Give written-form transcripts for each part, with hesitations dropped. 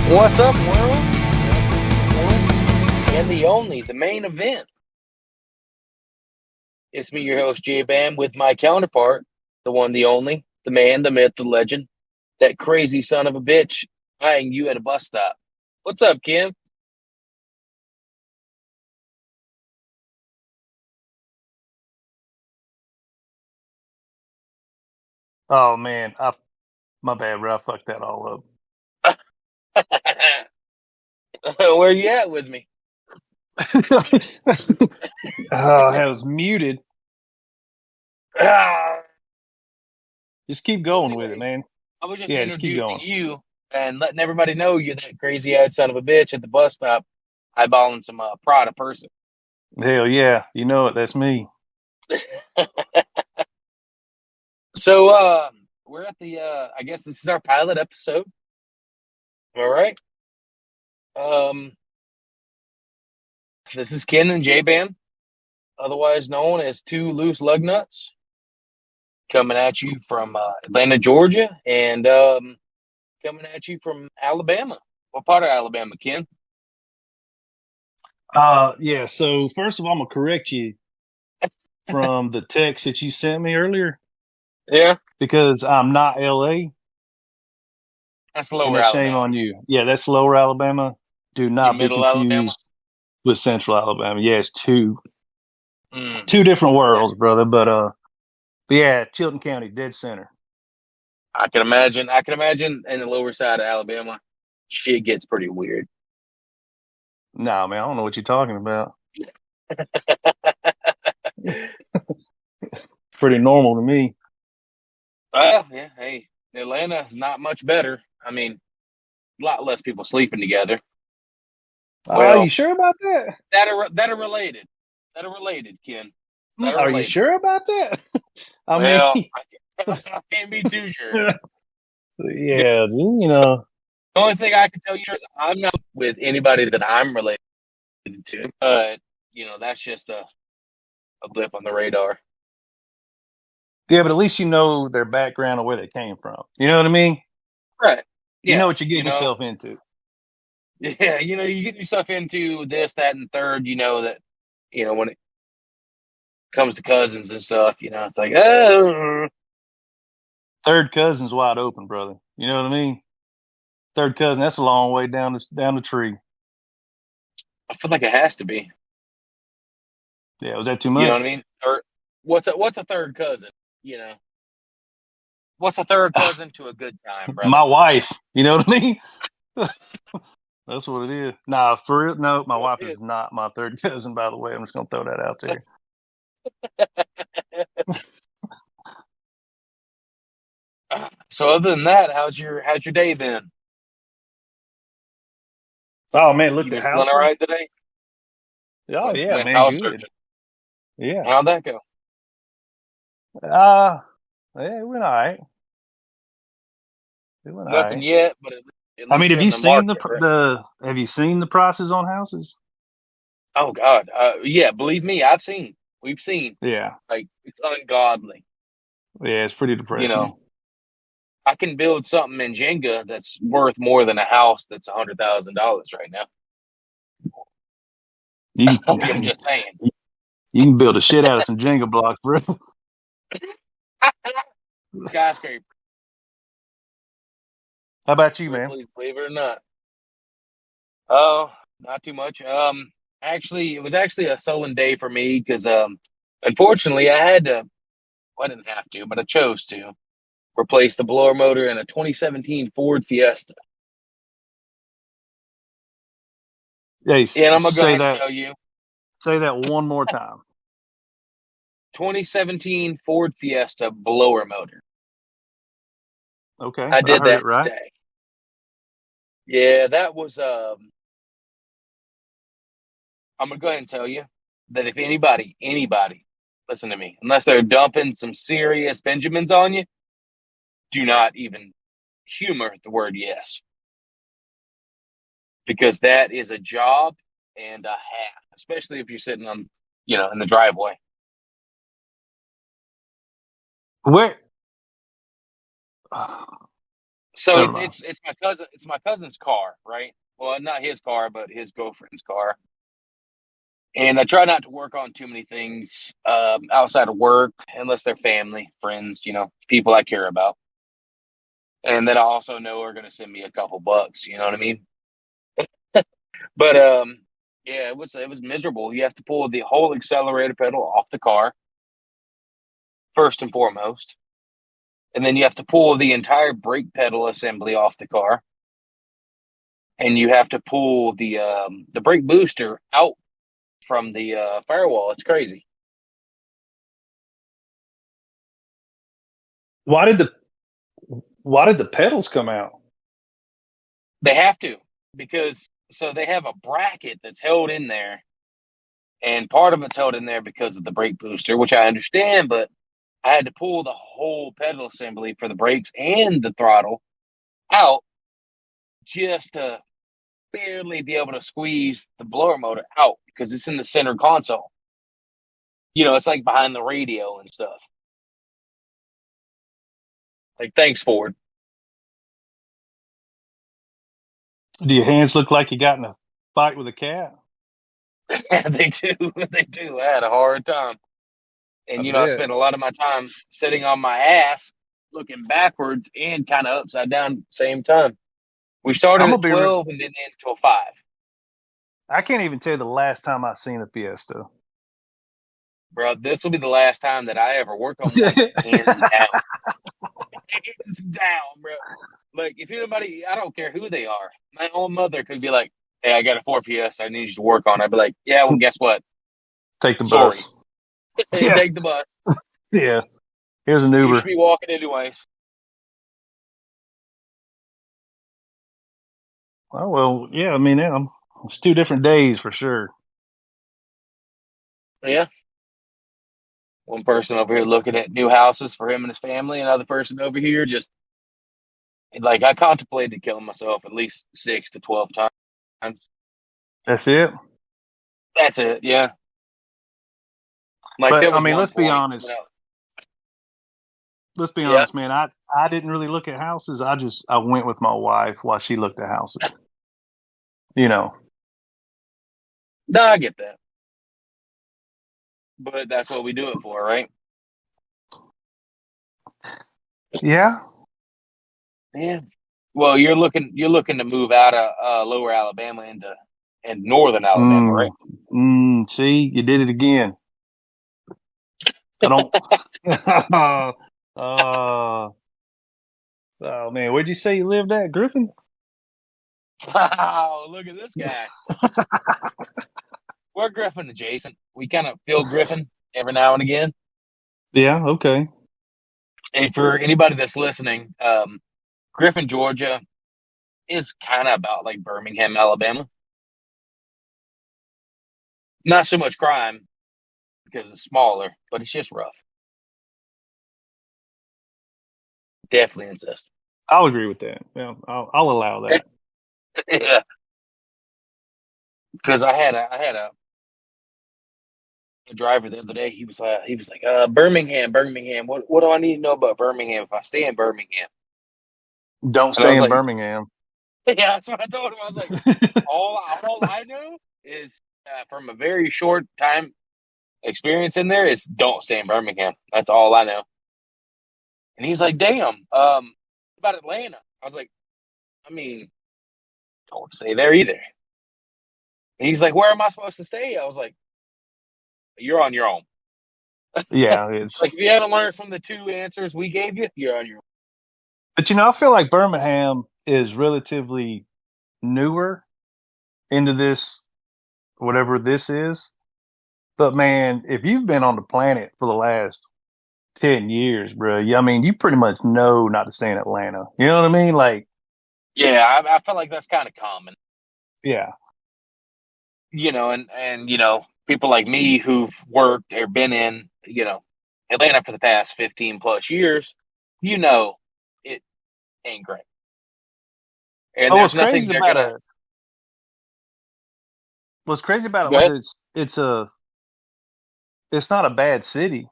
What's up, world? And the only, the main event. It's me, your host, J Bam, with my counterpart, the one, the only, the man, the myth, the legend, that crazy son of a bitch eyeing you at a bus stop. What's up, Kim? Oh man, my bad, bro. I fucked that all Where you at with me? up. I was muted. Ah, Just keep so, going with it, anyways, man. I was just Yeah, just keep introducing going. you and letting everybody know you're that crazy-eyed son of a bitch at the bus stop eyeballing some Prada person. Hell yeah, you know it. That's me. So, we're at the, I guess this is our pilot episode. All right. Um, this is Ken and J Bam, otherwise known as Two Loose Lug Nuts, coming at you from Atlanta, Georgia, and coming at you from Alabama. What part of Alabama, Ken? Yeah. So first of all, I'm gonna correct you from the text that you sent me earlier Yeah, because I'm not LA, that's and lower that's shame Alabama. on you. Yeah, that's Lower Alabama. Do You not be middle Alabama? confused with Central Alabama. Yeah, it's Mm, two different yeah, worlds, brother. But yeah, Chilton County, dead center. I can imagine. I can imagine in the lower side of Alabama, shit gets pretty weird. Nah, man, I don't know what you're talking about. Pretty normal to me. Well, yeah, hey, Atlanta's not much better. I mean, a lot less people sleeping together. Are you Well, sure about that? that are related. That are related, Ken. That are Are you related. sure about that? I mean, Well, I can't be too sure. The yeah, you know, only thing I can tell you is I'm not with anybody that I'm related to, but that's just a blip on the radar. yeah, but at least you know their background and where they came from. You know what I mean? Right. You know Yeah. what you're getting yourself into. Yeah. You get yourself into this, that, and third. You know that. When it comes to cousins and stuff, it's like, oh, Third cousin's wide open, brother. You know what I mean? Third cousin, that's a long way down the tree. I feel like it has to be. Yeah, was that too You know much? what I mean? Or what's a third cousin? You know, what's a third cousin to a good time, brother? My wife. You know what I mean? That's what it is. Nah, for real. No, my That's what wife is it not my third cousin. By the way, I'm just gonna throw that out there. is. So other than that, how's your day been? Oh man, You looked at been feeling all right houses. today? Oh yeah, Went man, house good. searching. Yeah. How'd that go? Uh yeah, it went all right. It went all Nothing right. yet, but at I least mean, you're have in you the seen market, right? the have you seen the prices on houses? Oh God, yeah. Believe me, we've seen. Yeah. Like it's ungodly. Yeah, it's pretty You depressing. know, I can build something in Jenga that's worth more than a house that's $100,000 right now. You Like, I'm just saying. you can build a shit out of some Jenga blocks, bro. Skyscraper, How about you, man? please believe it or not. Oh, not too much. Actually, it was actually a sullen day for me because unfortunately, I had to. Well, I didn't have to, but I chose to replace the blower motor in a 2017 Ford Fiesta. Hey, And I'm gonna go ahead and tell you, say that one more time. 2017 Ford Fiesta blower motor. Okay, I I did heard it that right. today. Yeah, that was. I'm gonna go ahead and tell you that if anybody, listen to me, unless they're dumping some serious Benjamins on you, do not even humor the word yes, because that is a job and a half, especially if you're sitting on, in the driveway. Where So Never it's mind. it's it's my cousin. It's my cousin's car, right? Well, not his car, but his girlfriend's car. And I try not to work on too many things outside of work, unless they're family, friends, people I care about, and that I also know are going to send me a couple bucks. You know what I mean? But yeah, it was miserable. You have to pull the whole accelerator pedal off the car first and foremost, and then you have to pull the entire brake pedal assembly off the car, and you have to pull the brake booster out from the firewall. It's crazy. Why did the Why did the pedals come out? They have to, because so they have a bracket that's held in there, and part of it's held in there because of the brake booster, which I understand, but I had to pull the whole pedal assembly for the brakes and the throttle out just to barely be able to squeeze the blower motor out because it's in the center console. It's like behind the radio and stuff. Like, thanks, Ford. Do your hands look like you got in a fight with a cat? They do. They do. I had a hard time. I And, I bet. spent a lot of my time sitting on my ass, looking backwards and kind of upside down at the same time. We I'm started gonna at be. 12 and didn't end until 5. I can't even tell you the last time I seen a Fiesta. Bro, this will be the last time that I ever work on one, hands down. Hands down, bro. Like, if anybody, I don't care who they are, my own mother could be like, hey, I got a 4PS I need you to work on. I'd be like, yeah, well, guess what? Take the Sorry. bus. Yeah, Take the bus. yeah. Here's an You should Uber. be walking anyways. Oh well, yeah. I mean, yeah, it's 2 different days for sure. Yeah. One person over here looking at new houses for him and his family, another person over here just like, I contemplated killing myself at least 6 to 12 times. That's it. That's it. Yeah. Like, But there I was mean, one let's be point, honest. Let's be yeah. honest, man. I didn't really look at houses. I went with my wife while she looked at houses. You know. No, I get that. But that's what we do it for, right? Yeah. Yeah. Well, you're looking to move out of lower Alabama into and northern Alabama, right? See, you did it again. I don't. uh, oh man, where'd you say you lived at, Griffin? Wow, look at this guy. We're Griffin adjacent. We kind of feel Griffin every now and again. Yeah. Okay. And for anybody that's listening, Griffin, Georgia is kind of about like Birmingham, Alabama. Not so much crime because it's smaller, but it's just rough. Definitely incest. I'll agree with that. Yeah, I'll allow that. Yeah, because I had a driver the other day. He was like, Birmingham, Birmingham. What do I need to know about Birmingham if I stay in Birmingham? Don't And I stay was in like, Birmingham. yeah, that's what I told him. I was like, all I know is from a very short time experience in there is don't stay in Birmingham. That's all I know. And he's like, damn, about Atlanta. I was like, I mean, don't stay there either. And he's like, where am I supposed to stay? I was like, you're on your own. Yeah, Like, it's. if you haven't learned from the two answers we gave you, you're on your own. But I feel like Birmingham is relatively newer into this, whatever this is. But man, if you've been on the planet for the last 10 years, bro, I mean, you pretty much know not to stay in Atlanta. You know what I mean? Like, Yeah, I feel like that's kind of common, yeah, and people like me who've worked or been in, Atlanta for the past 15 plus years, it ain't great. And oh, there's nothing they're gonna what's crazy about go ahead. Atlanta is it's not a bad city.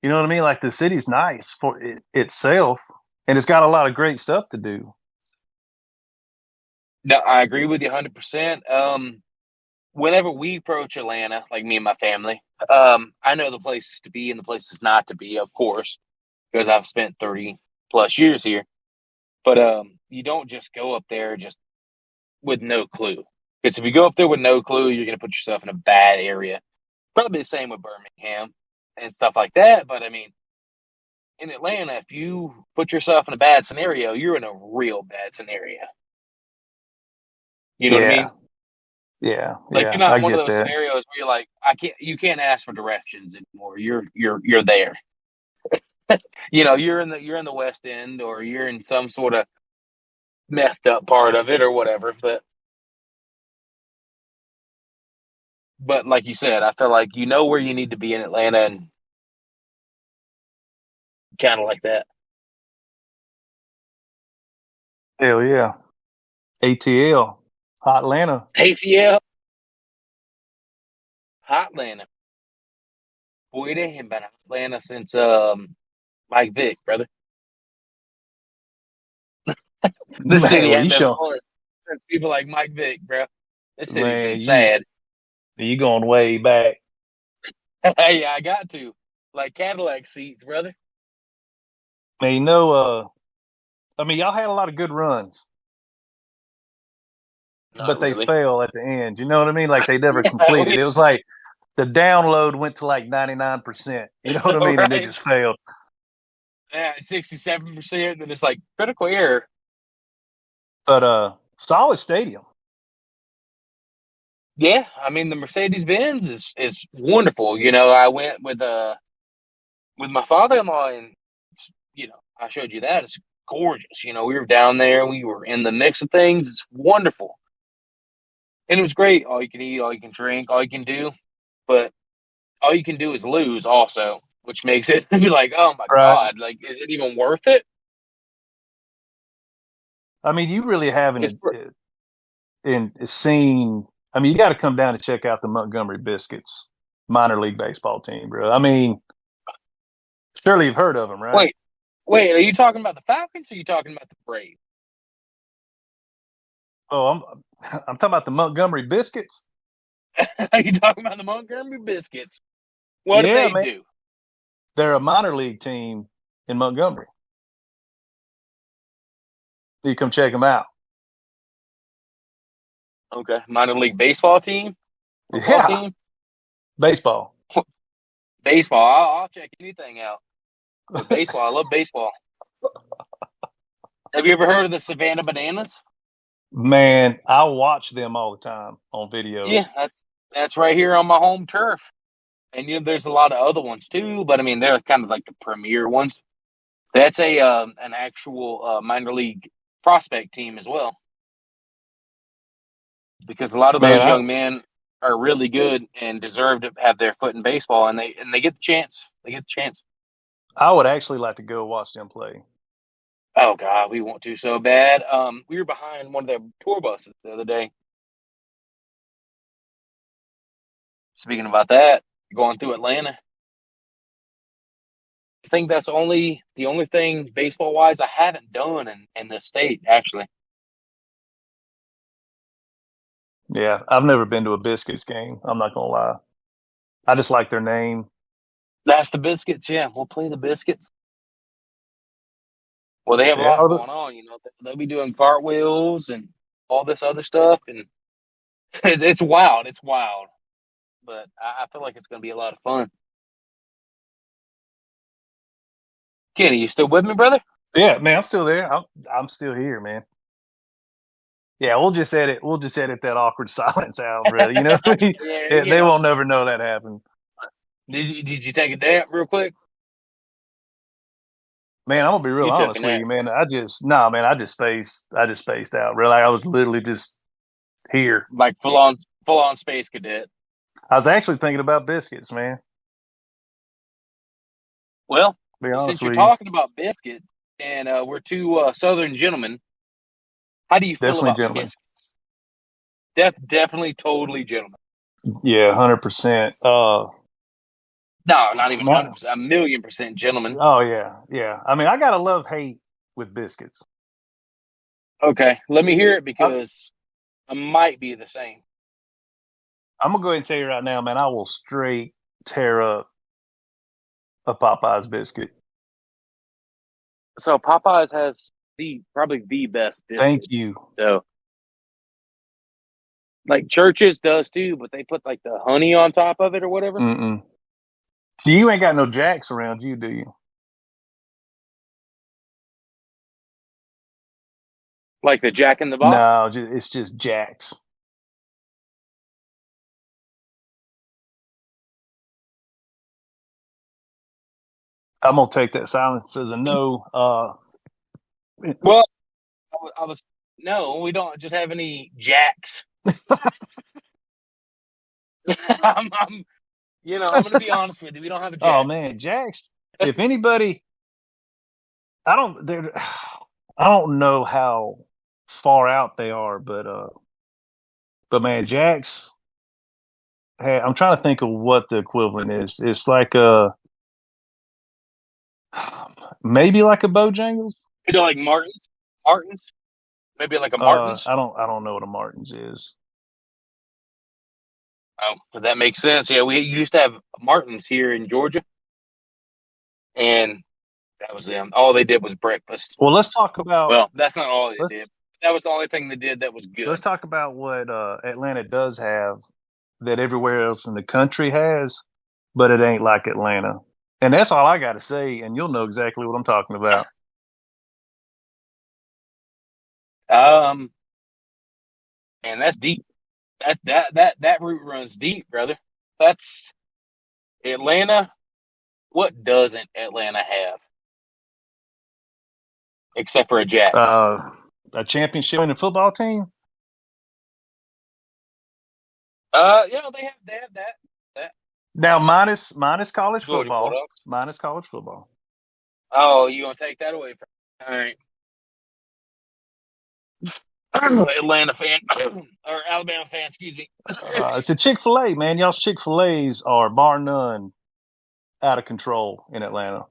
You know what I mean? Like the city's nice for itself. and it's got a lot of great stuff to do. No, I agree with you 100%. Whenever we approach Atlanta, like me and my family, I know the places to be and the places not to be, of course, because I've spent 30 plus years here. But you don't just go up there just with no clue. Because if you go up there with no clue, you're going to put yourself in a bad area. Probably the same with Birmingham and stuff like that. But I mean, in Atlanta, if you put yourself in a bad scenario, you're in a real bad scenario. You know what I Yeah, mean? yeah, Like you're yeah. I not one of get those that. scenarios where you're like, you can't ask for directions anymore. You're there. You're in the West End or you're in some sort of methed up part of it or whatever. But like you said, I feel like you know where you need to be in Atlanta and kind of like that. Hell yeah. ATL, Hot Atlanta. ATL, Hotlanta. Boy, they ain't been Atlanta since Mike Vick, brother. This Man, city well, hadn't you been show, fun since people like Mike Vick, bro. This city's been man, sad. you going way back. Hey, I got to like Cadillac seats, brother. Man, I mean, y'all had a lot of good runs, Not but they really. fail at the end. You know what I mean? Like they never completed. It was like the download went to like 99%. You know what I mean? And it Right? just failed. Yeah, 67%. Then it's like critical error. But solid stadium. Yeah, I mean the Mercedes Benz is wonderful. I went with my father in law, and I showed you that. It's gorgeous. We were down there. We were in the mix of things. It's wonderful, and it was great. All you can eat, all you can drink, all you can do, but all you can do is lose also, which makes it be like, oh my Right. god, like is it even worth it? I mean, you really It's haven't seen. I mean, you got to come down to check out the Montgomery Biscuits minor league baseball team, bro. I mean, surely you've heard of them, right? wait, wait. Are you talking about the Falcons? Or are you talking about the Braves? Oh, I'm talking about the Montgomery Biscuits. Are you talking about the Montgomery Biscuits? What do Yeah, they man, do? they're a minor league team in Montgomery. You come check them out. Okay, minor league baseball team, football Yeah, team, baseball. baseball. I'll check anything out. But baseball, I love baseball. Have you ever heard of the Savannah Bananas? Man, I watch them all the time on videos. Yeah, that's right here on my home turf. And there's a lot of other ones too, but I mean they're kind of like the premier ones. That's a an actual minor league prospect team as well, because a lot of Man, those young men are really good and deserve to have their foot in baseball, and they get the chance. They get the chance. I would actually like to go watch them play. Oh God, we want to so bad. We were behind one of their tour buses the other day. Speaking about that, going through Atlanta, I think that's the only thing baseball wise I haven't done in this state actually. Yeah, I've never been to a Biscuits game. I'm not gonna lie. I just like their name. That's the Biscuits. Yeah, we'll play the Biscuits. Well, they have a Yeah, lot going on. They'll be doing cartwheels and all this other stuff, and it's wild. It's wild, but I feel like it's going to be a lot of fun. Kenny, you still with me, brother? yeah, man. I'm still there. I'm still here, man. Yeah, we'll just edit that awkward silence out, brother. You know, There yeah, you they go. won't never know that happened. Did you take a nap real quick? Man, I'm gonna be real You took a honest with nap, you, man. Man. I just spaced out. Really, I was literally just here. like full on space cadet. I was actually thinking about biscuits, man. Well, To be honest since you're with you, talking about biscuits, and we're two Southern gentlemen, how do you feel definitely, about gentlemen. biscuits? Definitely, totally gentlemen. Yeah, 100%. No, not even Man, 100%, a million percent gentlemen. oh yeah, yeah. I mean, I got a love hate with biscuits. Okay, let me hear it I'm, because I might be the same. I'm gonna go ahead and tell you right now, man. I will straight tear up a Popeyes biscuit. So Popeyes has probably the best Thank biscuit. you. So like Churches does too, but they put like the honey on top of it or whatever. Mm-mm. So you ain't got no jacks around you, do you? Like the Jack in the Box. No, it's just jacks. I'm gonna take that silence as a no. Well, I was no, we don't just have any Jacks. I'm I'm gonna be honest with you. We don't have a Oh Jack. man, jacks. If anybody, I don't. I don't know how far out they are, but man, jacks. Hey, I'm trying to think of what the equivalent is. It's like a maybe like a Bojangles. Is it like Martins? Martins? Maybe like a Martins? I don't know what a Martin's is. Oh, but that makes sense. Yeah, we used to have Martins here in Georgia, and that was them. All they did was breakfast. Well, let's talk about Well, that's not all they let's did. That was the only thing they did that was let's good. talk about what Atlanta does have that everywhere else in the country has, but it ain't like Atlanta. And that's all I got to say, and you'll know exactly what I'm talking about. Um, and that's deep. That route runs deep, brother. That's Atlanta. What doesn't Atlanta have except for a Jacks? A championship winning football team. They have that Now minus college Georgia football, Bulldogs. minus college football. Oh, you gonna take that away from? All right, Atlanta fan or Alabama fan, excuse me. It's a Chick-fil-A, man. Y'all's Chick-fil-A's are bar none out of control in Atlanta.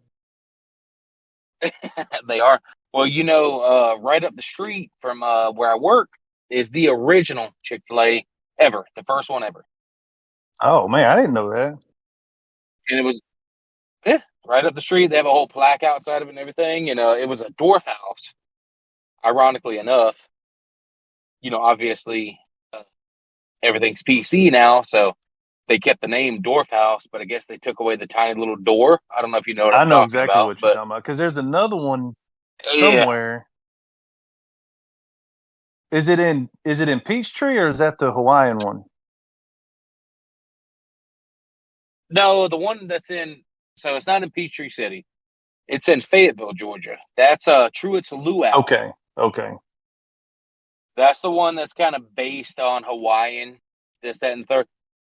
They are. Well, right up the street from where I work is the original Chick-fil-A ever, the first one ever. Oh man, I didn't know that. And it was, yeah, right up the street. They have a whole plaque outside of it and everything. And it was a Dorf house, ironically enough. Obviously, uh, everything's PC now, so they kept the name Dorf House, but I guess they took away the tiny little door. I don't know if you know what I I'm know talking exactly about, what you're but talking about because there's another one yeah. somewhere. Is it in Peachtree or is that the Hawaiian one? No, the one that's so it's not in Peachtree City. It's in Fayetteville, Georgia. That's Truett's Luau. Okay, okay, That's the one that's kind of based on Hawaiian, this, that, and third.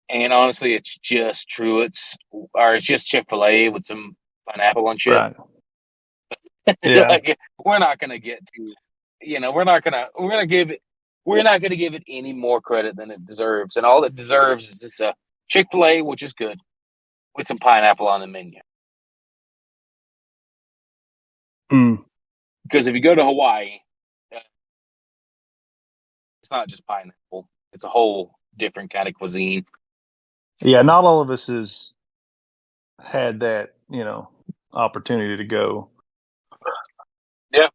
And honestly, it's just Truett's, or it's just Chick-fil-A with some pineapple and shit. right. Yeah. Like, we're not gonna get to, we're not gonna give it any more credit than it deserves. And all it deserves is this Chick-fil-A, which is good, with some pineapple on the menu. Mm. Because if you go to Hawaii, uh, it's not just pineapple; it's a whole different kind of cuisine. Yeah, not all of us has had that, opportunity to go. Yeah,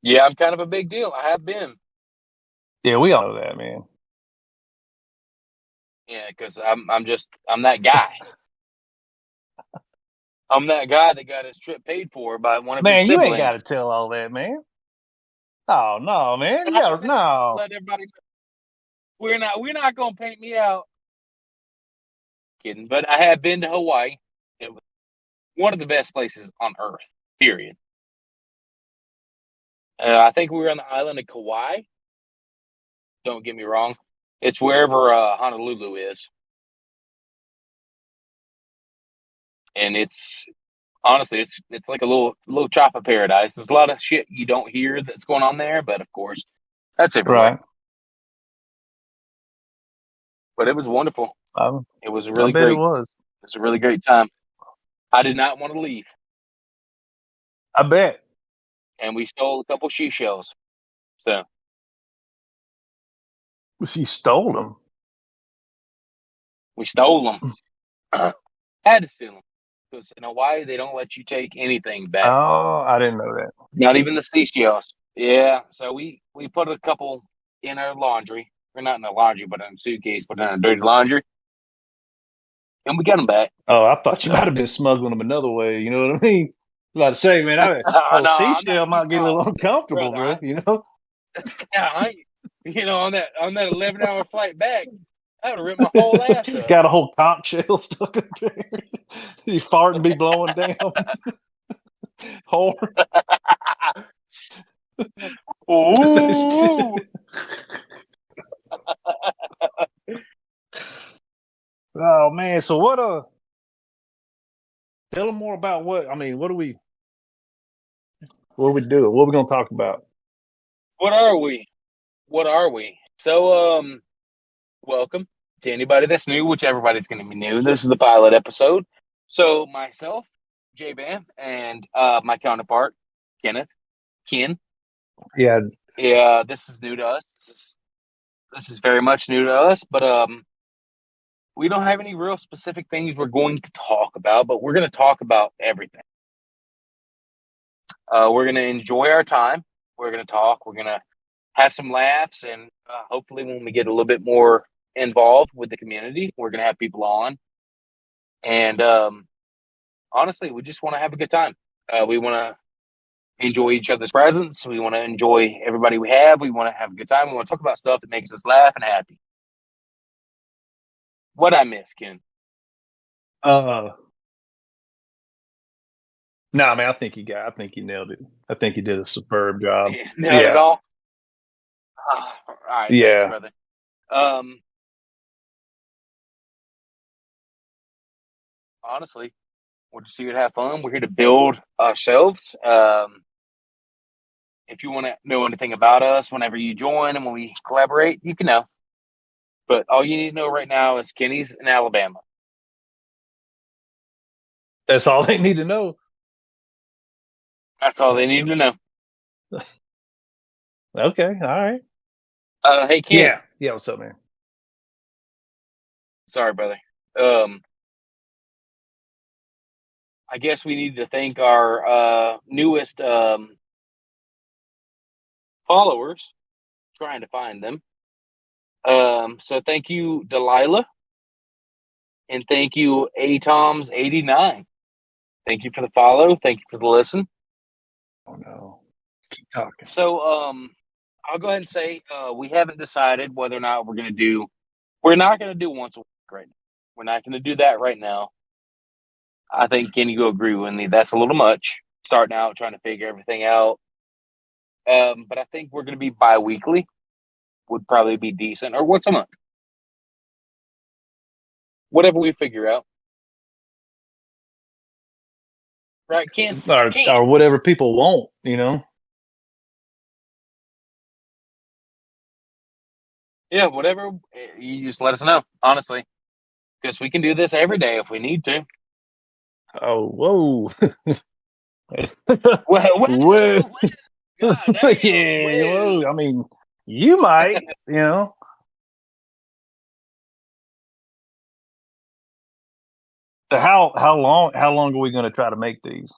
yeah, I'm kind of a big deal. I have been. Yeah, we all know that, man. Yeah, because I'm that guy. I'm that guy that got his trip paid for by one of his Man, you ain't got to siblings. tell all that, man. Oh no, man. You I got no. let everybody know. We're not gonna paint me out. Kidding, but I have been to Hawaii. It was one of the best places on earth. Period. I think we were on the island of Kauai. Don't get me wrong. It's wherever Honolulu is, and it's honestly it's like a little chop of paradise. There's a lot of shit you don't hear that's going on there, but of course, that's everywhere. Right. But it was wonderful. I, It was I really bet it great. was. It was a really great time. I did not want to leave. I bet. and we stole a couple seashells. So She stole them. we stole them. Had to steal them because in Hawaii they don't let you take anything back, Oh, I didn't know that. not even the seashells. Yeah, so we put a couple in our laundry, or not in the laundry, but in a suitcase, but in our dirty laundry, and we got them back. Oh, I thought you might have been smuggling them another way. You know what I mean? About to say, man, old No, I'm not. seashell might get a little uncomfortable, Brother. bro. You know, On that 11-hour flight back, I would have ripped my whole ass up. got a whole conch shell stuck up there. You fart and be blowing down. Horn. Ooh. Oh man, so tell them more about what I mean, what are we doing? What are we gonna talk about? What are we? What are we? So, welcome to anybody that's new, which everybody's going to be new. This is the pilot episode. So, myself, J Bam, and my counterpart, Ken. Yeah. Yeah, this is new to us. This is very much new to us, but we don't have any real specific things we're going to talk about, but we're going to talk about everything. We're going to enjoy our time. We're going to talk. We're going to have some laughs, and hopefully when we get a little bit more involved with the community, we're going to have people on. And honestly, we just want to have a good time. We want to enjoy each other's presence. We want to enjoy everybody we have. We want to have a good time. We want to talk about stuff that makes us laugh and happy. What I miss, Ken? Nah, man, I think he nailed it. I think he did a superb job. Not at all. All right, yeah. Thanks, brother. Honestly, we're just here to have fun. We're here to build ourselves. If you want to know anything about us, whenever you join and when we collaborate, you can know. But all you need to know right now is Kenny's in Alabama. That's all they need to know. That's all they need to know. Okay, all right. Hey, Ken. Yeah. What's up, man? Sorry, brother. I guess we need to thank our newest followers. Trying to find them. So thank you, Delilah, and thank you, AToms89. Thank you for the follow. Thank you for the listen. Oh no, keep talking. So I'll go ahead and say we haven't decided whether or not we're going to do. We're not going to do once a week right now. We're not going to do that right now. I think Kenny will agree with me. That's a little much. Starting out trying to figure everything out. But I think we're going to be bi-weekly. Would probably be decent. Or once a month. Whatever we figure out. Right, Ken? Or whatever people want, you know? Yeah, whatever. You just let us know, honestly. Because we can do this every day if we need to. Oh, whoa. Whoa. Yeah, whoa. I mean, you might, you know. So how long are we going to try to make these?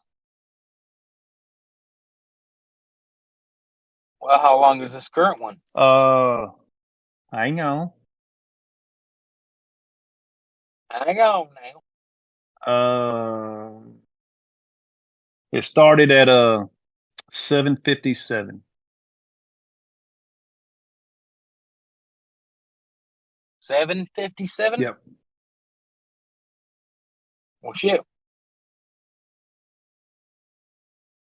Well, how long is this current one? Hang on. Hang on now. It started at 7:57. 7:57? Yep. Well, shit.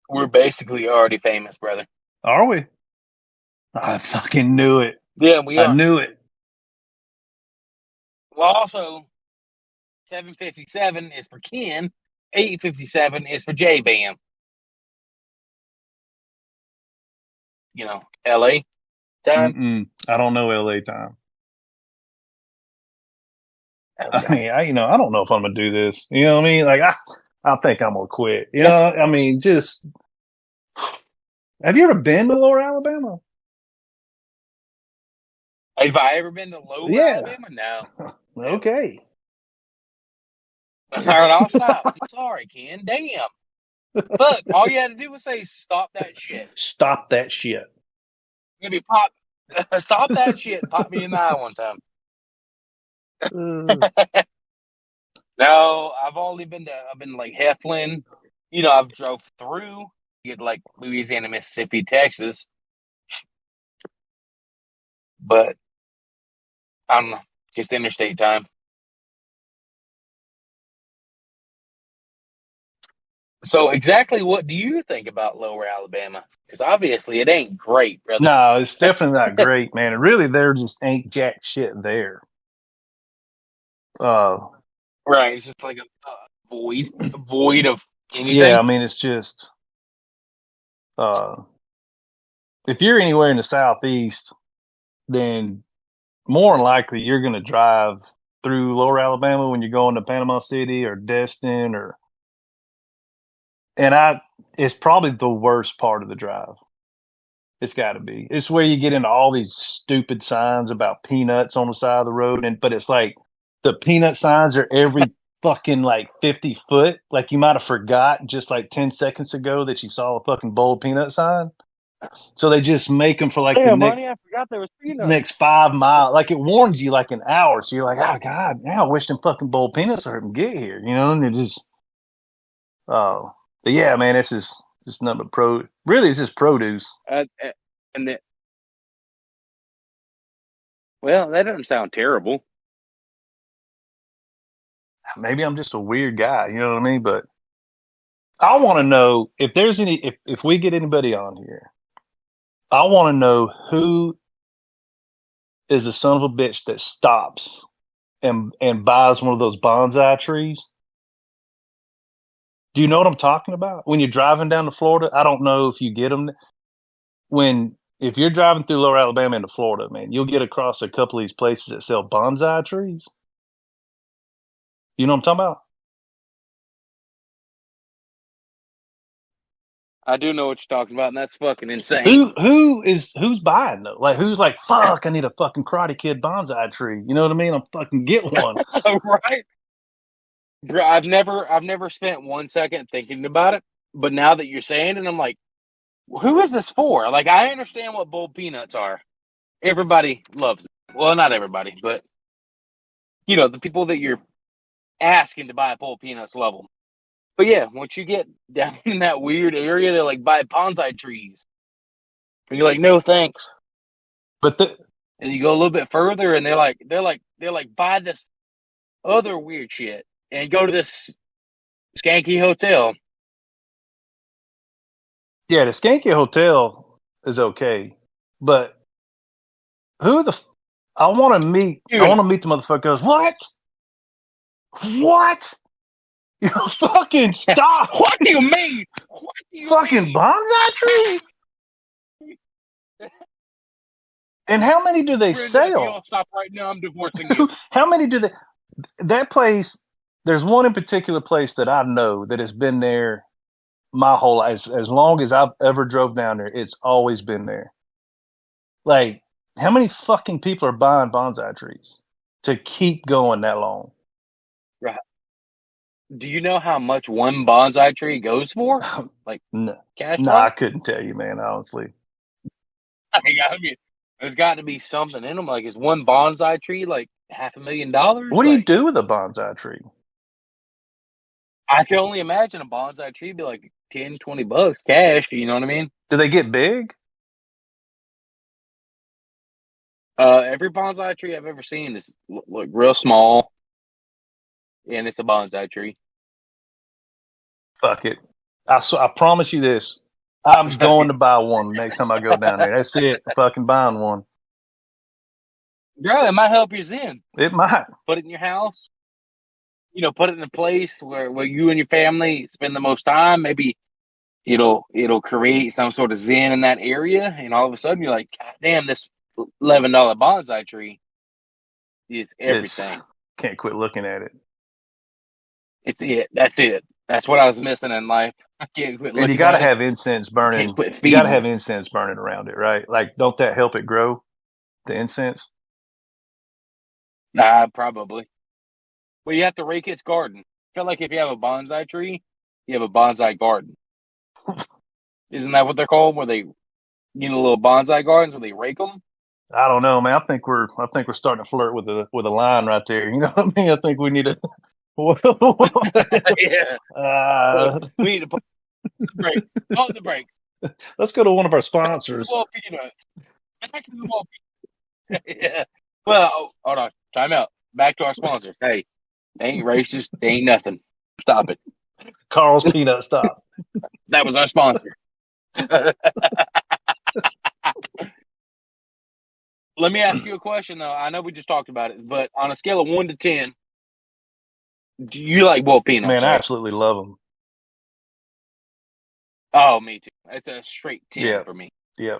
We're basically already famous, brother. Are we? I fucking knew it. Yeah, we are. I knew it. Well, also, 7:57 is for Ken. 8:57 is for J Bam. You know, LA time. I don't know LA time. Okay. I mean, I don't know if I'm gonna do this. You know what I mean? Like, I think I'm gonna quit. You know, I mean, just Have you ever been to Lower Alabama? Have I ever been to Lower Yeah. Alabama? No, never. Okay. All right, I'll stop. I'm sorry, Ken. Damn. Fuck. All you had to do was say, stop that shit. Stop that shit. Maybe pop. Stop that shit and pop me in the eye one time. Uh, No, I've been like Heflin. I've drove through, get like Louisiana, Mississippi, Texas, but I don't know, just interstate time. So exactly what do you think about Lower Alabama? Because obviously it ain't great, brother. no, it's definitely not great, man. And really, there just ain't jack shit there. Uh, Right. It's just like a void of yeah, anything. I mean, it's just uh, if you're anywhere in the southeast, then more than likely you're going to drive through Lower Alabama when you're going to Panama City or Destin or and I it's probably the worst part of the drive. It's got to be. It's where you get into all these stupid signs about peanuts on the side of the road, and but it's like the peanut signs are every fucking like 50 foot. Like you might have forgot just like 10 seconds ago that you saw a fucking bold peanut sign. So they just make them for like the Damn, money, I forgot there was peanuts. next 5 miles. Like it warns you like an hour. So you're like, oh god, now I wish them fucking bold peanuts would get here. And it just but yeah, man, this is just nothing but really it's just produce. And then, well, that doesn't sound terrible. Maybe I'm just a weird guy, you know what I mean? But I want to know if there's if we get anybody on here, I want to know who is the son of a bitch that stops and buys one of those bonsai trees. Do you know what I'm talking about? When you're driving down to Florida, I don't know if you get them if you're driving through Lower Alabama into Florida, man, you'll get across a couple of these places that sell bonsai trees. You know what I'm talking about? I do know what you're talking about, and that's fucking insane. Who's buying though? Like who's like, fuck, I need a fucking Karate Kid bonsai tree. You know what I mean? I'm fucking get one. Right? Bro, I've never spent 1 second thinking about it, but now that you're saying it, I'm like, who is this for? Like, I understand what bold peanuts are. Everybody loves them. Well, not everybody, but the people that you're asking to buy bold peanuts love them. But yeah, once you get down in that weird area, they're like buy bonsai trees, and you're like, no thanks. But And you go a little bit further, and they're like buy this other weird shit, and go to this skanky hotel. yeah, the Skanky Hotel is okay, but who the I want to meet. I Dude, want to meet the motherfucker. Goes what? What? You fucking stop! what do you mean? What do you Fucking mean? bonsai trees? And how many do they Brenda, if you sell? don't stop right now, I'm divorcing you. How many do they? That place. There's one in particular place that I know that has been there my whole life. As long as I've ever drove down there, it's always been there. Like, how many fucking people are buying bonsai trees to keep going that long? Right. Do you know how much one bonsai tree goes for? Like No, cash no, I wise? couldn't tell you, man. Honestly, I mean, there's got to be something in them. Like, is one bonsai tree like $500,000? what do you Like, do with a bonsai tree? I can only imagine a bonsai tree be like 10, $20 cash. You know what I mean? Do they get big? Every bonsai tree I've ever seen is look real small, and it's a bonsai tree. Fuck it. I promise you this. I'm going to buy one next time I go down there. That's it. I'm fucking buying one. Bro, it might help your zen. It might. Put it in your house. Put it in a place where you and your family spend the most time. Maybe it'll create some sort of zen in that area, and all of a sudden you're like, God damn, this $11 bonsai tree is It's everything. can't quit looking at it. It's it. That's it. That's what I was missing in life. I can't quit And you looking got to at it. have incense I can't burning. quit You got to feeding have it. incense burning around it, right? Like, don't that help it grow? The incense. Nah, probably. Well, you have to rake its garden. I feel like if you have a bonsai tree, you have a bonsai garden. Isn't that what they're called? Where they, little bonsai gardens where they rake them? I don't know, man. I think we're starting to flirt with a line right there. You know what I mean? I think we need to. Yeah. Look, uh, we need to put the brakes. Pump the brakes. let's go to one of our Back to the sponsors. ball peanuts. Back to the ball peanuts. Yeah. Well, hold on. Time out. Back to our sponsors. Hey, they ain't racist. They ain't nothing. Stop it. Carl's Peanut Stop. That was our sponsor. Let me ask you a question, though. I know we just talked about it, but on a scale of 1 to 10, do you like boiled peanuts, Man, I right? absolutely love them. Oh, me too. It's a straight 10 Yeah, for me. yeah.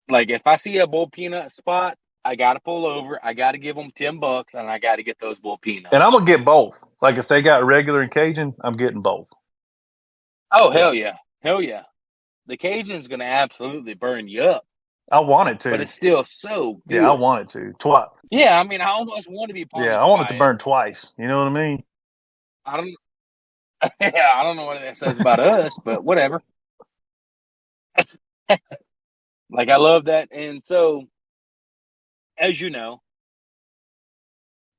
Like, if I see a boiled peanut spot, I got to pull over. I got to give them $10, and I got to get those boiled peanuts. And I'm gonna get both. Like if they got regular and Cajun, I'm getting both. Oh, Yeah, hell yeah. Hell yeah. The Cajun's going to absolutely burn you up, I want it but to. it's still so Yeah, I good. want it to. Twice. Yeah, I mean, I almost want to be Yeah, I punished want it by to it. burn twice. You know what I mean? I don't. Yeah, I don't know what that says about us, but whatever. Like I love that, and so as you know,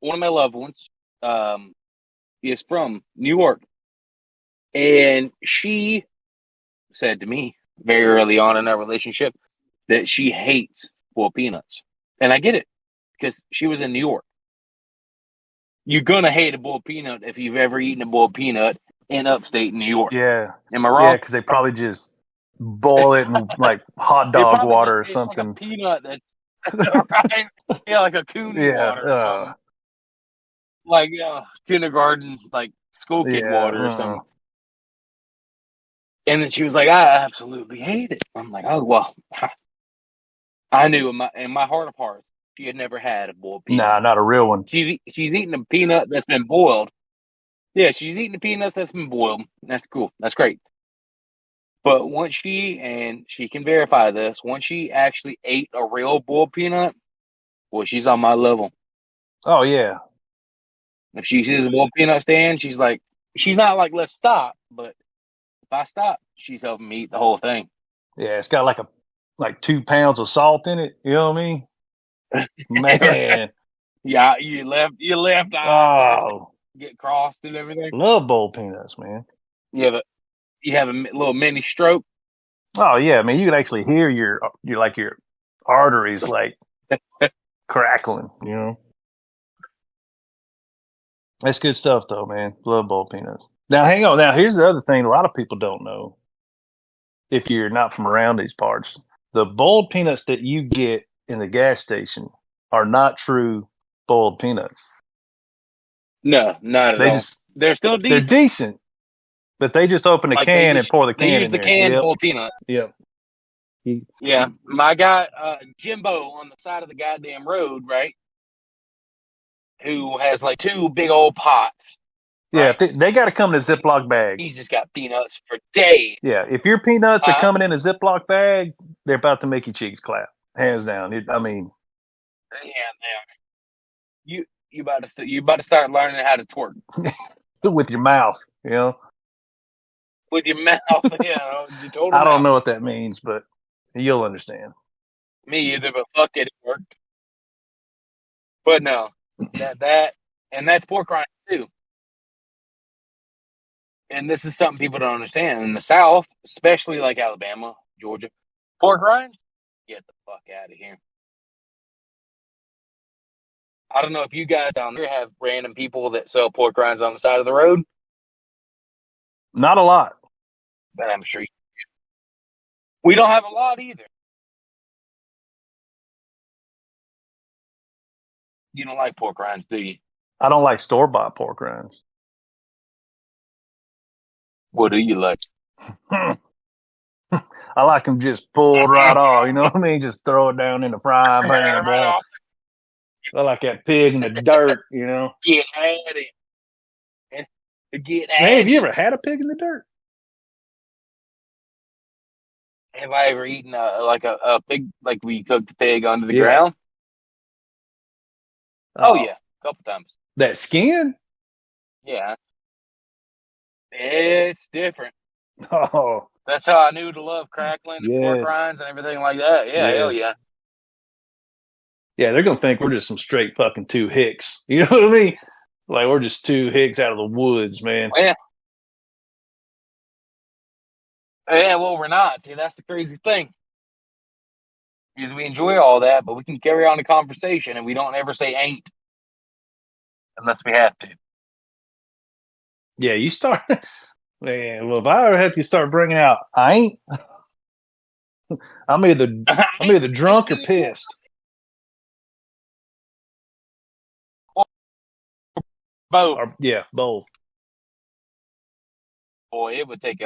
one of my loved ones um, is from New York, and she said to me very early on in our relationship that she hates boiled peanuts, and I get it because she was in New York. You're gonna hate a boiled peanut if you've ever eaten a boiled peanut in upstate New York. Yeah, Am I yeah, wrong? because they probably just boil it in like hot It dog probably water just or tastes like a something. peanut that's right. Yeah, like a cooney Yeah, water or something. Like kindergarten, like school kid yeah. water or something. And then she was like, I absolutely hate it. I'm like, oh well. I knew in my heart of hearts, she had never had a boiled Nah, peanut. not a real one. She's eaten a peanut that's been boiled. Yeah, she's eaten the peanuts that's been boiled. That's cool. That's great. But once she can verify this, once she actually ate a real boiled peanut, well, she's on my level. Oh yeah, If she sees a boiled peanut stand, she's not like, let's stop. But if I stop, she's helping me eat the whole thing. yeah. It's got like 2 pounds of salt in it. You know what I mean? Man, Yeah, your left eye starts to oh, get crossed and everything. love boiled peanuts, man. You have a little mini stroke. Oh yeah, I mean you could actually hear your arteries like crackling. You know, that's good stuff though, man. Love boiled peanuts. Now hang on. Now here's the other thing a lot of people don't know. If you're not from around these parts, the boiled peanuts that you get in the gas station are not true boiled peanuts. No, not at They all. just They're still they're decent. decent, but they just open a Like they can and use pour the they can use in the there. canned Yep, boiled peanut. yep. Yeah, my guy Jimbo on the side of the goddamn road, right? Who has like two big old pots, Yeah, right? they got to come in a Ziploc bag. He's just got peanuts for days. Yeah, if your peanuts are Huh? coming in a Ziploc bag, they're about to make your cheeks clap, hands down. I mean, Yeah, man. You about to start learning how to twerk with your mouth, you know. with your mouth. Your total I don't mouth. know what that means, but you'll understand. Me either, but fuck it, it worked. But no, that and that's pork rinds too. And this is something people don't understand. In the South, especially like Alabama, Georgia, pork rinds, get the fuck out of here. I don't know if you guys down there have random people that sell pork rinds on the side of the road, Not a lot. but I'm sure we don't have a lot either. You don't like pork rinds, do you? I don't like store bought pork rinds. What do you like? I like them just pulled right off. You know what I mean? Just throw it down in the frying pan, Right bro. off. I like that pig in the dirt. You know. Get at it. to get Man, have you at ever had a pig in the dirt? Have I ever eaten a pig, like we cooked the pig under the Yeah. ground? Oh Oh, yeah, a couple times. that skin? Yeah, it's different. Oh, That's how I knew to love crackling and pork yes. rinds and everything like that. Yeah, hell Yes. yeah. Yeah, they're gonna think we're just some straight fucking two hicks. You know what I mean? Like we're just two hicks out of the woods, man. Well, yeah, well, we're not. See, that's the crazy thing. Is we enjoy all that, but we can carry on the conversation and we don't ever say ain't unless we have to. Yeah, you start. Man, well, if I ever have to start bringing out, I ain't. I'm either I'm either drunk or pissed. Both. Or yeah, both. Boy, it would take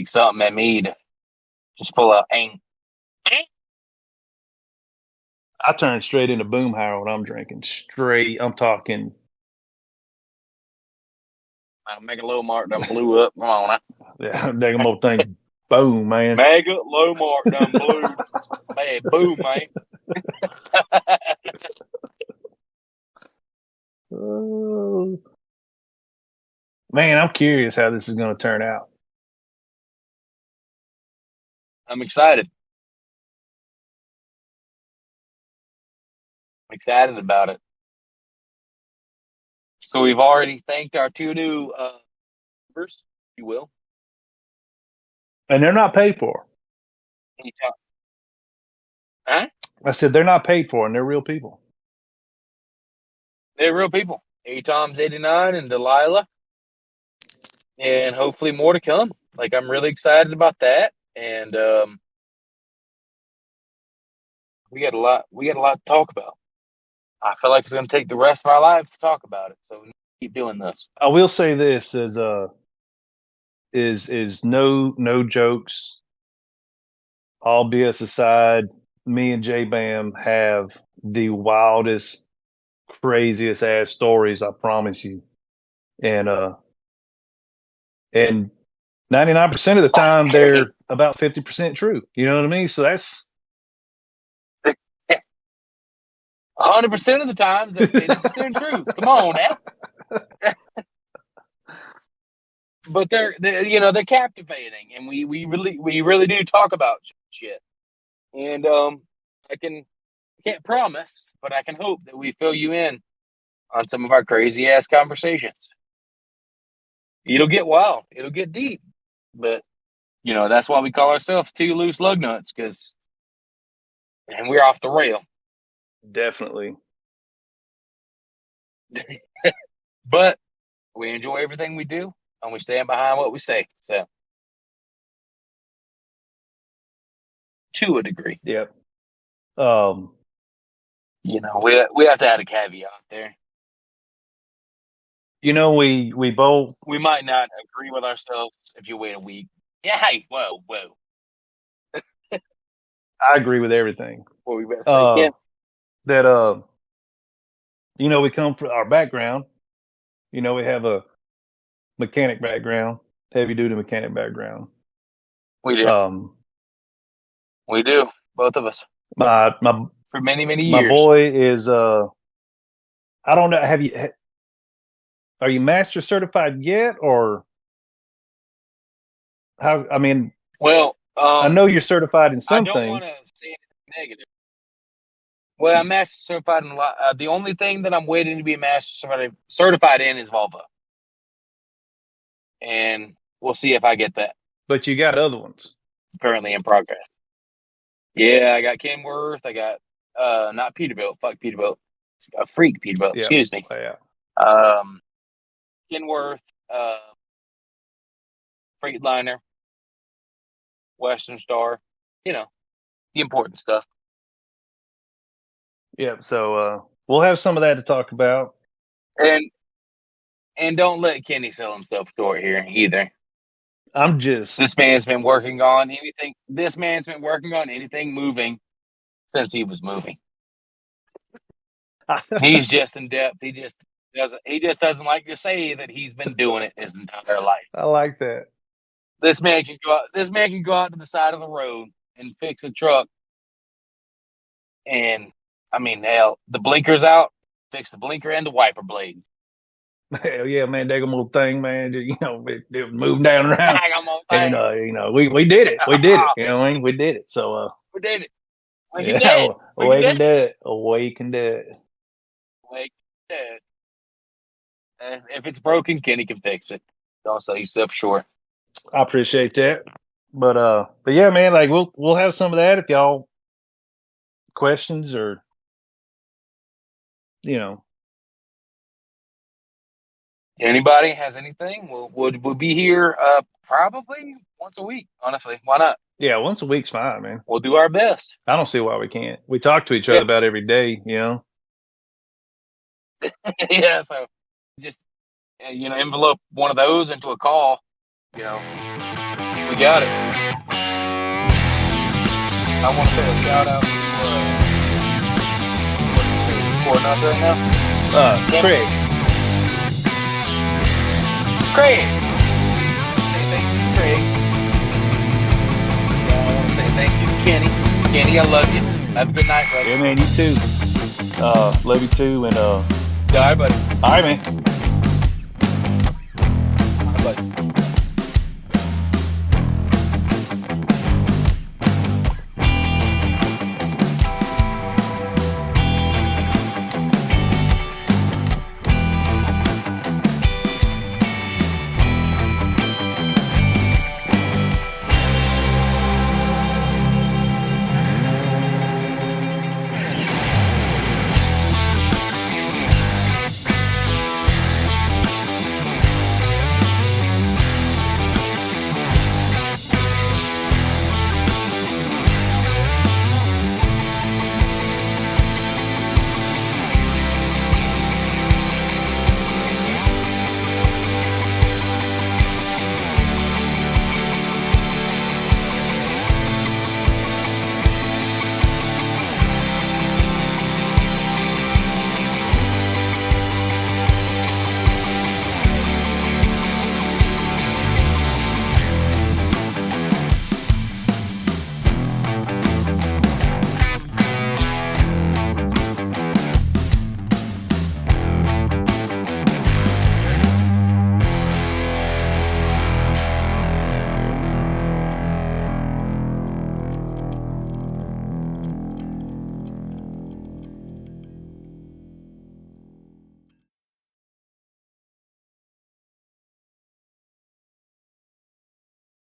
something at me to just pull out ain't. I turn straight into Boomhauer when I'm drinking. Straight. I'm talking. Mega low mark done blew up. Come on now. Yeah, damn old thing. Boom, man. Mega low mark done blew. Man, boom, man. Oh. Man, I'm curious how this is going to turn out. I'm excited. I'm excited about it. So we've already thanked our two new members, if you will. And they're not paid for. Huh? I said they're not paid for, and they're real people. They're real people. A Tom's 89 and Delilah. And hopefully more to come. Like I'm really excited about that. And we got a lot to talk about. I feel like it's gonna take the rest of our lives to talk about it. So we need to keep doing this. I will say this is no jokes. All BS aside, me and J Bam have the wildest, craziest ass stories. I promise you, and 99% of the time they're about 50% true. You know what I mean? So that's 100% of the times they're 50% true. Come on now. But they're captivating, and we really do talk about shit. And can't promise, but I can hope that we fill you in on some of our crazy ass conversations. It'll get wild, it'll get deep, but that's why we call ourselves two loose lug nuts, and we're off the rail. definitely. But we enjoy everything we do, and we stand behind what we say. So, to a degree, Yep. we have to add a caveat there. We both. We might not agree with ourselves if you wait a week. Yeah, hey, whoa. I agree with everything. What we better say, Ken? That we come from our background. We have a mechanic background, heavy duty mechanic background. We do. We do, both of us. My For many years. My boy is I don't know. Are you master certified yet, or how? I mean, well, I know you're certified in some I don't things. want to say anything negative. Well, I'm master certified in a lot. The only thing that I'm waiting to be master certified in is Volvo, and we'll see if I get that. But you got other ones currently in progress. Yeah, I got Kenworth. I got not Peterbilt. Fuck Peterbilt. A freak Peterbilt. Yeah. Excuse me. Yeah. Kenworth, Freightliner, Western Star. The important stuff. Yeah. So we'll have some of that to talk about. And don't let Kenny sell himself short here either. This man's been working on anything. This man's been working on anything moving since he was moving. He's just in depth. He just doesn't like to say that he's been doing it his entire life. I like that. This man can go out. This man can go out to the side of the road and fix a truck. And I mean, hell, the blinker's out. Fix the blinker and the wiper blade. Hell yeah, man, daggum old thing, man. It moved down around. And we did it. We did it. You know what I mean? We did it. So we did it. We can do it. We can do it. We can do it. We can do it. If it's broken, Kenny can fix it. Don't sell yourself short. I appreciate that. But yeah, man, like we'll have some of that if y'all questions or anybody has anything, we'll be here probably once a week. Honestly, why not? Yeah, once a week's fine, man. We'll do our best. I don't see why we can't. We talk to each other about every day, Yeah, so just envelope one of those into a call. We got it. I want to say a shout out to recording us right now. Craig. Say thank you, Craig. I want to say thank you, Kenny. Kenny, I love you. Have a good night, brother. Yeah, man, you too. Love you too, and all right, buddy. All right, man.